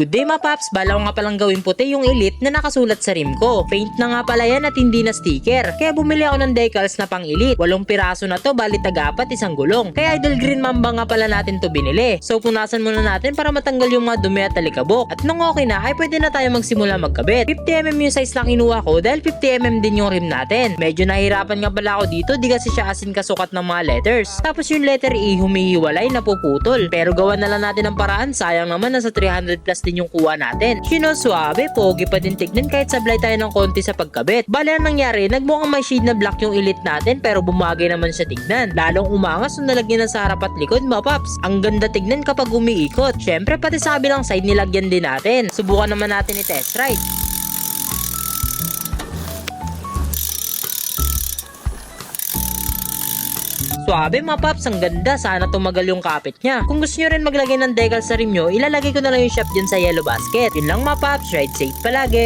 Good day mga paps, bala ko nga palang gawin puti yung Elite na nakasulat sa rim ko. Paint na nga pala yan at hindi na sticker. Kaya bumili ako ng decals na pang Elite. 8 piraso na to, bali tag-apat, isang gulong. Kaya Idol Green Mamba nga pala natin to binili. So punasan muna natin para matanggal yung mga dumi at talikabok. At nung okay na ay pwede na tayo magsimula magkabit. 50mm yung size na kinuha ko dahil 50mm din yung rim natin. Medyo nahirapan nga pala ako dito, di kasi siya asin kasukat ng mga letters. Tapos yung letter E humihiwalay, napuputol. Pero gawa na lang natin ang paraan, sayang naman nasa 300 plus din yung kuha natin. Suwabe, pogi pa din tignan kahit sablay tayo ng konti sa pagkabit. Bale ang nangyari, nagmukhang may shade na black yung Elite natin pero bumagay naman siya tignan. Lalong umangas nung nalagyan na sa harap at likod mga paps. Ang ganda tignan kapag umiikot. Syempre pati sa kabilang side nilagyan din natin. Subukan naman natin i-test ride. Suwabe mga paps, ang ganda. Sana tumagal yung kapit niya. Kung gusto nyo rin maglagay ng decal sa rim nyo, ilalagay ko na lang yung shop dyan sa yellow basket. Yun lang mga paps, ride safe palagi.